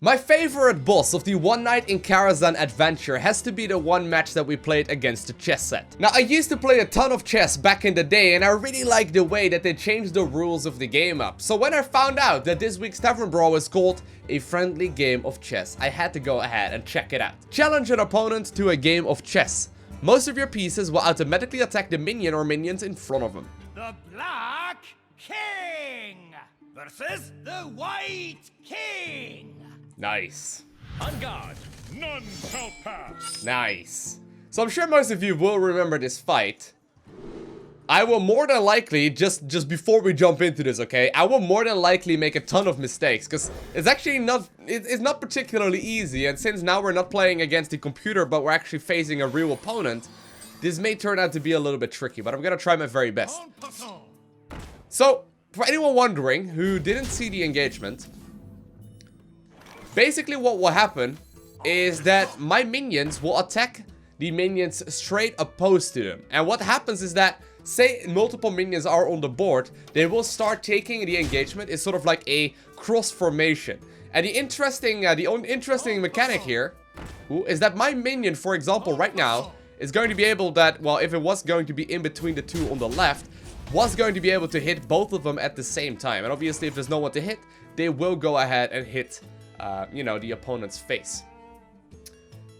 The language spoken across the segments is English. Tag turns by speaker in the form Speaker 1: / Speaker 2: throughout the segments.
Speaker 1: My favorite boss of the One Night in Karazhan adventure has to be the one match that we played against the chess set. Now, I used to play a ton of chess back in the day, and I really liked the way that they changed the rules of the game up. So when I found out that this week's Tavern Brawl was called a friendly game of chess, I had to go ahead and check it out. Challenge an opponent to a game of chess. Most of your pieces will automatically attack the minion or minions in front of them.
Speaker 2: The Black King versus the White King.
Speaker 1: Nice.
Speaker 2: On guard, none shall pass.
Speaker 1: Nice. So I'm sure most of you will remember this fight. I will more than likely, just before we jump into this, okay? I will more than likely make a ton of mistakes, because it's actually not, it's not particularly easy. And since now we're not playing against the computer, but we're actually facing a real opponent, this may turn out to be a little bit tricky, but I'm gonna try my very best. So, for anyone wondering who didn't see the engagement, basically what will happen is that my minions will attack the minions straight opposed to them. And what happens is that, say multiple minions are on the board, they will start taking the engagement. It's sort of like a cross formation. And the interesting mechanic here is that my minion, for example, right now, is going to be able that, well, if it was going to be in between the two on the left, was going to be able to hit both of them at the same time. And obviously, if there's no one to hit, they will go ahead and hit you know, the opponent's face.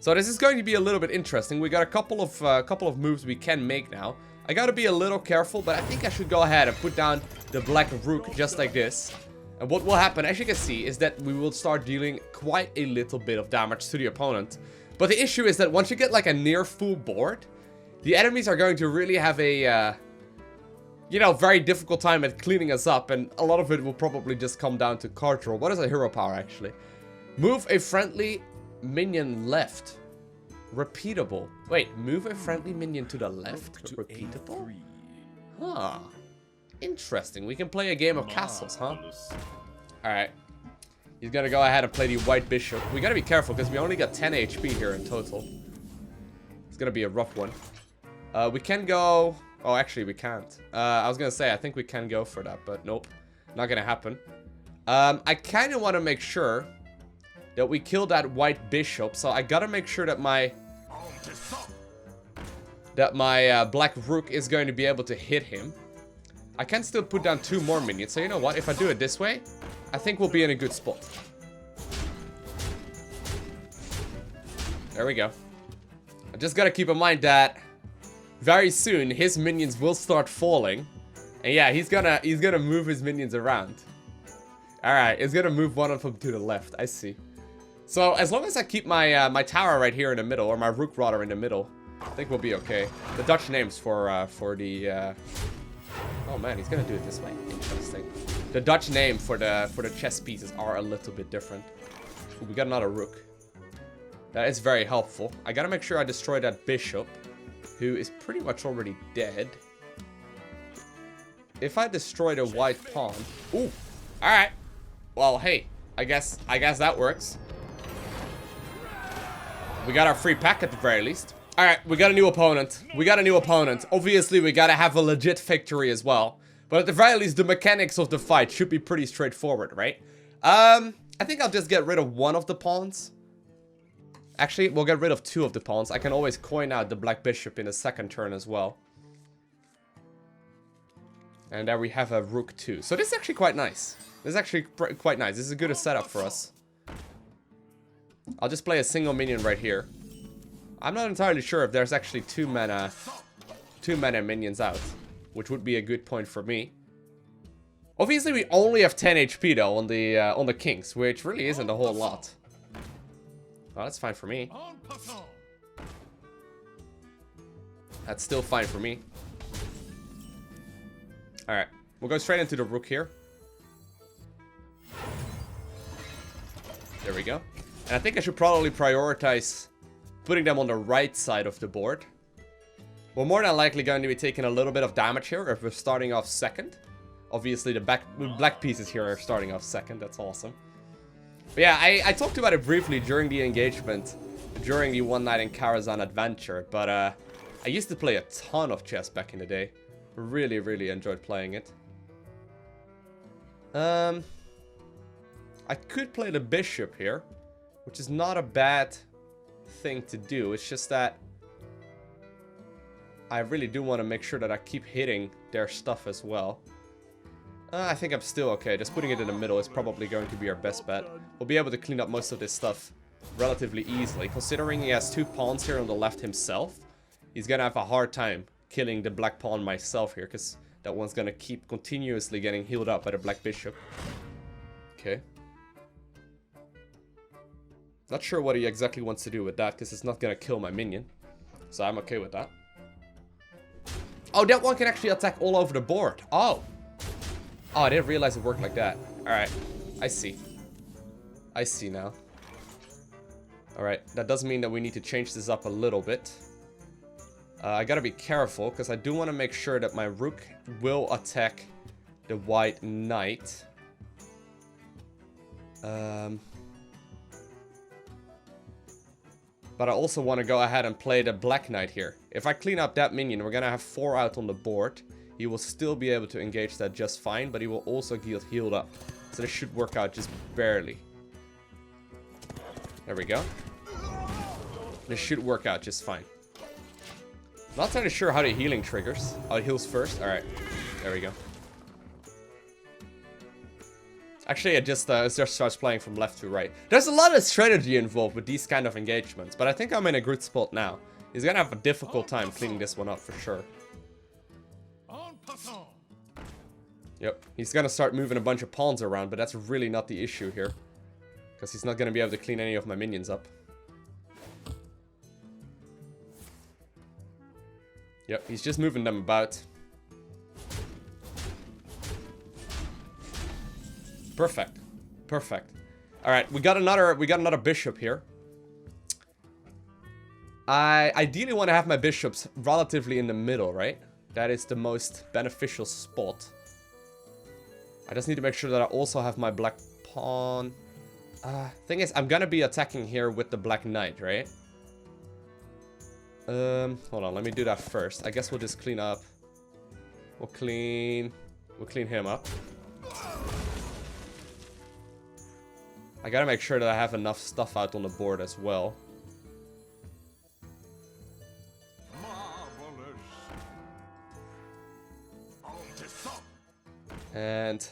Speaker 1: So this is going to be a little bit interesting. We got a couple of moves we can make now. I gotta be a little careful, but I think I should go ahead and put down the black rook just like this. And what will happen, as you can see, is that we will start dealing quite a little bit of damage to the opponent. But the issue is that once you get like a near full board, the enemies are going to really have a you know, very difficult time at cleaning us up, and a lot of it will probably just come down to card draw. What is a hero power, actually? Move a friendly minion left. Repeatable. Wait, move a friendly minion to the left? Repeatable? Huh. Interesting. We can play a game of castles, huh? Alright. He's gonna go ahead and play the white bishop. We gotta be careful, because we only got 10 HP here in total. It's gonna be a rough one. We can go... Oh, actually, we can't. I was gonna say, I think we can go for that, but nope. Not gonna happen. I kind of want to make sure that we kill that white bishop, so I gotta make sure that my black rook is going to be able to hit him. I can still put down 2 more minions, so you know what? If I do it this way, I think we'll be in a good spot. There we go. I just gotta keep in mind that very soon, his minions will start falling. And yeah, he's gonna move his minions around. Alright, he's gonna move one of them to the left. I see. So, as long as I keep my my tower right here in the middle, or my rook rather in the middle, I think we'll be okay. The Dutch names for the... Oh man, he's gonna do it this way. Interesting. The Dutch name for the chess pieces are a little bit different. Ooh, we got another rook. That is very helpful. I gotta make sure I destroy that bishop, who is pretty much already dead. If I destroy the white pawn... Ooh! Alright! Well, hey. I guess that works. We got our free pack at the very least. Alright, we got a new opponent. Obviously, we gotta have a legit victory as well. But at the very least, the mechanics of the fight should be pretty straightforward, right? I think I'll just get rid of one of the pawns. Actually, we'll get rid of 2 of the pawns. I can always coin out the black bishop in the second turn as well. And there we have a rook too. So this is actually quite nice. This is actually quite nice. This is a good setup for us. I'll just play a single minion right here. I'm not entirely sure if there's actually 2 mana minions out, which would be a good point for me. Obviously, we only have 10 HP though on the kings, which really isn't a whole lot. Oh, that's fine for me. That's still fine for me. Alright, we'll go straight into the rook here. There we go. And I think I should probably prioritize putting them on the right side of the board. We're more than likely going to be taking a little bit of damage here if we're starting off second. Obviously, the black pieces here are starting off second. That's awesome. But yeah, I talked about it briefly during the engagement, during the One Night in Karazhan adventure, but I used to play a ton of chess back in the day. Really, really enjoyed playing it. I could play the bishop here, which is not a bad thing to do. It's just that I really do want to make sure that I keep hitting their stuff as well. I think I'm still okay. Just putting it in the middle is probably going to be our best bet. We'll be able to clean up most of this stuff relatively easily. Considering he has 2 pawns here on the left himself, he's going to have a hard time killing the black pawn myself here, because that one's going to keep continuously getting healed up by the black bishop. Okay. Not sure what he exactly wants to do with that, because it's not going to kill my minion. So I'm okay with that. Oh, that one can actually attack all over the board. Oh. Oh, I didn't realize it worked like that. Alright. I see. I see now. Alright. That does mean that we need to change this up a little bit. I gotta be careful, because I do want to make sure that my rook will attack the white knight. But I also want to go ahead and play the black knight here. If I clean up that minion, we're gonna have 4 out on the board. He will still be able to engage that just fine, but he will also get healed up. So this should work out just barely. There we go. This should work out just fine. Not entirely sure how the healing triggers. Oh, it heals first? Alright. There we go. Actually, it just starts playing from left to right. There's a lot of strategy involved with these kind of engagements, but I think I'm in a good spot now. He's gonna have a difficult time cleaning this one up for sure. Yep, he's gonna start moving a bunch of pawns around, but that's really not the issue here. Because he's not gonna be able to clean any of my minions up. Yep, he's just moving them about. Perfect. Perfect. Alright, we got another bishop here. I ideally want to have my bishops relatively in the middle, right? That is the most beneficial spot. I just need to make sure that I also have my black pawn. Thing is, I'm gonna be attacking here with the black knight, right? Hold on, let me do that first. I guess we'll just clean up. We'll clean him up. I gotta make sure that I have enough stuff out on the board as well. And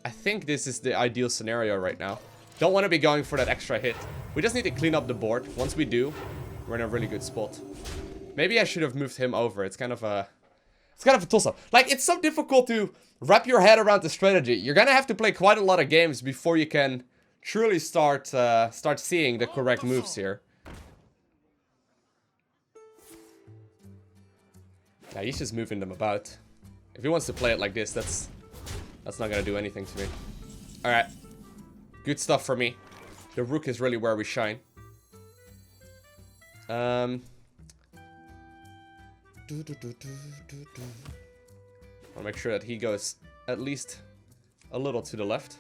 Speaker 1: I think this is the ideal scenario right now. Don't want to be going for that extra hit. We just need to clean up the board. Once we do, we're in a really good spot. Maybe I should have moved him over. It's kind of a toss-up. Like, it's so difficult to wrap your head around the strategy. You're gonna have to play quite a lot of games before you can truly start seeing the correct moves here. Yeah, he's just moving them about. If he wants to play it like this, that's not gonna do anything to me. Alright. Good stuff for me. The rook is really where we shine. I'll make sure that he goes at least a little to the left.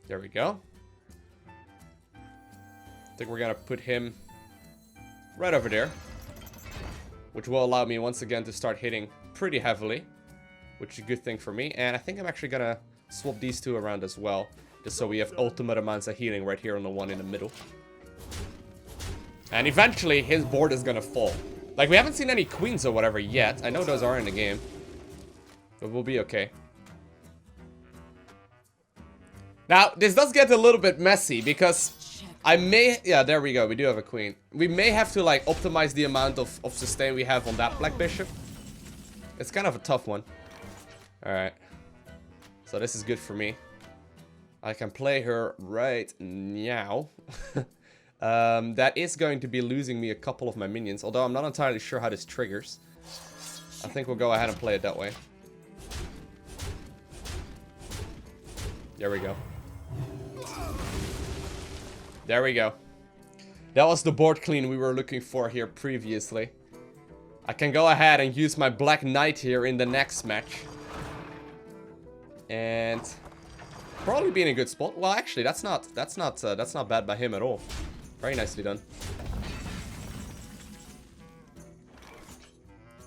Speaker 1: There we go. I think we're gonna put him right over there, which will allow me once again to start hitting pretty heavily, which is a good thing for me. And I think I'm actually gonna swap these two around as well, just so we have ultimate amounts of healing right here on the one in the middle. And eventually his board is gonna fall. Like, we haven't seen any queens or whatever yet. I know those are in the game, but we'll be okay. Now, this does get a little bit messy because yeah, there we go. We do have a queen. We may have to, like, optimize the amount of sustain we have on that black bishop. It's kind of a tough one. Alright. So this is good for me. I can play her right now. That is going to be losing me a couple of my minions, although I'm not entirely sure how this triggers. I think we'll go ahead and play it that way. There we go. There we go. That was the board clean we were looking for here previously. I can go ahead and use my black knight here in the next match. And probably be in a good spot. Well, actually, that's not bad by him at all. Very nicely done.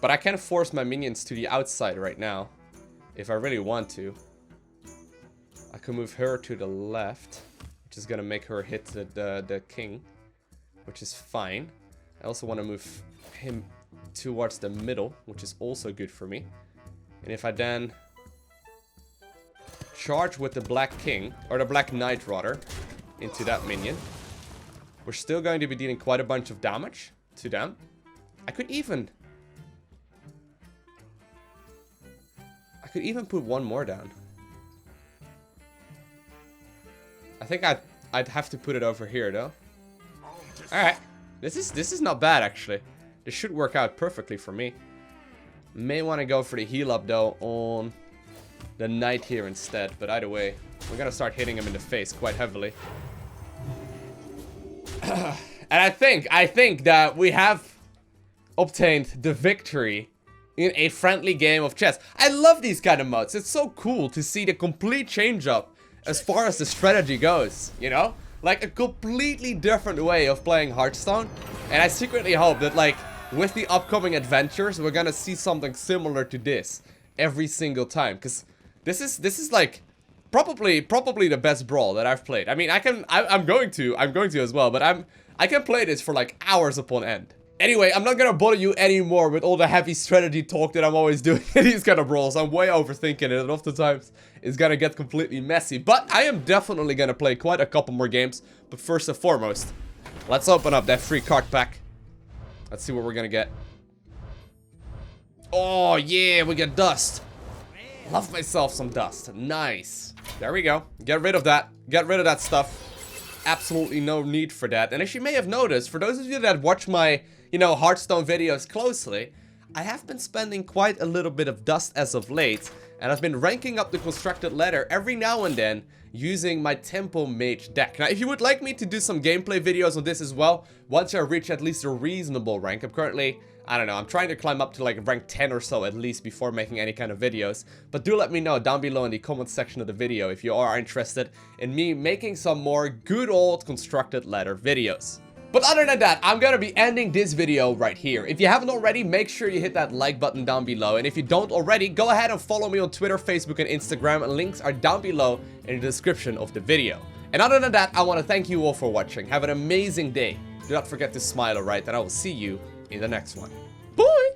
Speaker 1: But I can force my minions to the outside right now, if I really want to. can move her to the left, which is gonna make her hit the king, which is fine. I also want to move him towards the middle, which is also good for me. And if I then charge with the black king, or the black knight rather, into that minion, we're still going to be dealing quite a bunch of damage to them. I could even put one more down. I think I'd have to put it over here though. Alright. This is not bad actually. This should work out perfectly for me. May want to go for the heal up though on the knight here instead. But either way, we're gonna start hitting him in the face quite heavily. And I think that we have obtained the victory in a friendly game of chess. I love these kind of modes. It's so cool to see the complete change up as far as the strategy goes, you know? Like a completely different way of playing Hearthstone. And I secretly hope that like with the upcoming adventures, we're gonna see something similar to this every single time. Cause this is like probably the best brawl that I've played. I mean, I'm going to as well, but I can play this for like hours upon end. Anyway, I'm not gonna bother you anymore with all the heavy strategy talk that I'm always doing in these kind of brawls. I'm way overthinking it, and oftentimes it's gonna get completely messy. But I am definitely gonna play quite a couple more games. But first and foremost, let's open up that free card pack. Let's see what we're gonna get. Oh yeah, we get dust. Love myself some dust. Nice. There we go. Get rid of that. Get rid of that stuff. Absolutely no need for that. And as you may have noticed, for those of you that watch my, you know, Hearthstone videos closely, I have been spending quite a little bit of dust as of late, and I've been ranking up the constructed ladder every now and then using my Tempo Mage deck. Now, if you would like me to do some gameplay videos on this as well, once I reach at least a reasonable rank, I'm currently, I don't know, I'm trying to climb up to like rank 10 or so at least before making any kind of videos. But do let me know down below in the comment section of the video if you are interested in me making some more good old constructed ladder videos. But other than that, I'm gonna be ending this video right here. If you haven't already, make sure you hit that like button down below. And if you don't already, go ahead and follow me on Twitter, Facebook, and Instagram. And links are down below in the description of the video. And other than that, I want to thank you all for watching. Have an amazing day. Do not forget to smile, alright? And I will see you in the next one. Bye!